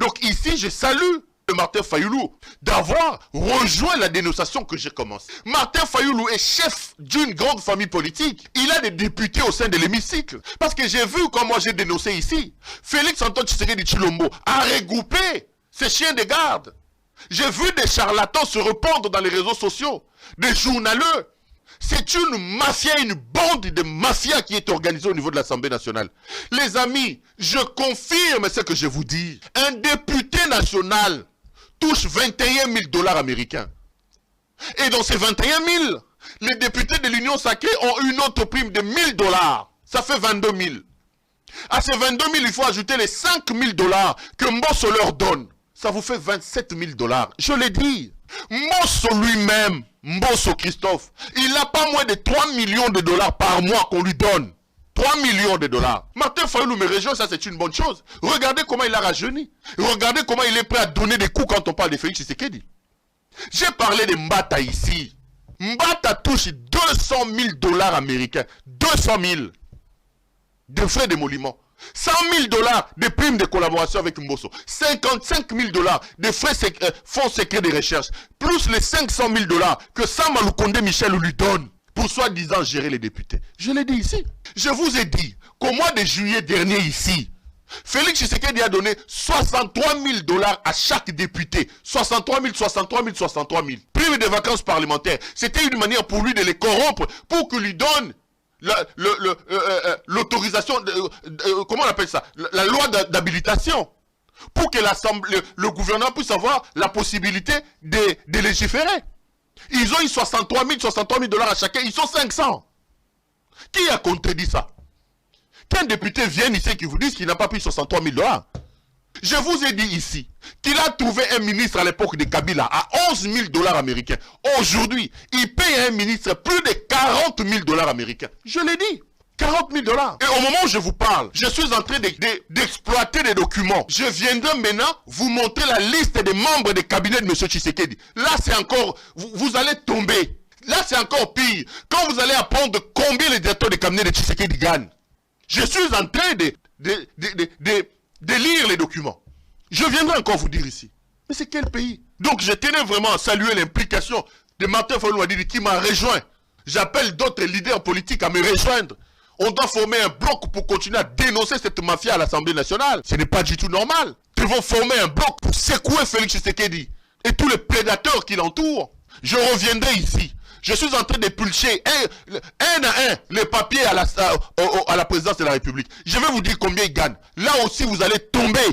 Donc ici, je salue Martin Fayoulou d'avoir rejoint la dénonciation que j'ai commencée. Martin Fayoulou est chef d'une grande famille politique. Il a des députés au sein de l'hémicycle. Parce que j'ai vu, comme moi j'ai dénoncé ici, Félix Antoine Tshisekedi Tshilombo a regroupé ses chiens de garde. J'ai vu des charlatans se répandre dans les réseaux sociaux, des journaleux. C'est une mafia, une bande de mafia qui est organisée au niveau de l'Assemblée nationale. Les amis, je confirme ce que je vous dis. Un député national touche 21 000 dollars américains. Et dans ces 21 000, les députés de l'Union sacrée ont une autre prime de 1 000 dollars. Ça fait 22 000. À ces 22 000, il faut ajouter les 5 000 dollars que Mbosso leur donne. Ça vous fait 27 000 dollars. Je l'ai dit. Mbosso lui-même, Mbosso Christophe, il n'a pas moins de 3 millions de dollars par mois qu'on lui donne. 3 millions de dollars. Martin Fayoulou me rejoint, ça c'est une bonne chose. Regardez comment il a rajeuni. Regardez comment il est prêt à donner des coups quand on parle de Félix Tshisekedi. J'ai parlé de Mbata ici. Mbata touche 200 000 dollars américains. 200 000 de frais d'émolument. 100 000 dollars de primes de collaboration avec Mbosso. 55 000 dollars de frais fonds secrets de recherche. Plus les 500 000 dollars que Sama Lukonde Michel lui donne pour soi-disant gérer les députés. Je l'ai dit ici. Je vous ai dit qu'au mois de juillet dernier ici, Félix Tshisekedi a donné 63 000 dollars à chaque député. 63 000, 63 000, 63 000. Prime de vacances parlementaires. C'était une manière pour lui de les corrompre pour qu'il lui donne l'autorisation, comment on appelle ça, la loi d'habilitation, pour que le gouvernement puisse avoir la possibilité de légiférer. Ils ont eu 63 000 dollars à chacun, ils sont 500. Qui a contredit ça? Qu'un député vienne ici qui vous dise qu'il n'a pas pris 63 000 dollars. Je vous ai dit ici qu'il a trouvé un ministre à l'époque de Kabila à 11 000 dollars américains. Aujourd'hui, il paye à un ministre plus de 40 000 dollars américains. Je l'ai dit. 40 000 dollars. Et au moment où je vous parle, je suis en train d'exploiter des documents. Je viendrai maintenant vous montrer la liste des membres du cabinet de M. Tshisekedi. Là, c'est encore... Vous allez tomber. Là, c'est encore pire. Quand vous allez apprendre combien les directeurs de cabinet de Tshisekedi gagnent. Je suis en train de lire les documents. Je viendrai encore vous dire ici. Mais c'est quel pays? Donc je tenais vraiment à saluer l'implication de Martin Fayoulou qui m'a rejoint. J'appelle d'autres leaders politiques à me rejoindre. On doit former un bloc pour continuer à dénoncer cette mafia à l'Assemblée nationale. Ce n'est pas du tout normal. Nous devons former un bloc pour secouer Félix Tshisekedi et tous les prédateurs qui l'entourent. Je reviendrai ici. Je suis en train de pulcher un à un les papiers à la présidence de la République. Je vais vous dire combien ils gagnent. Là aussi, vous allez tomber.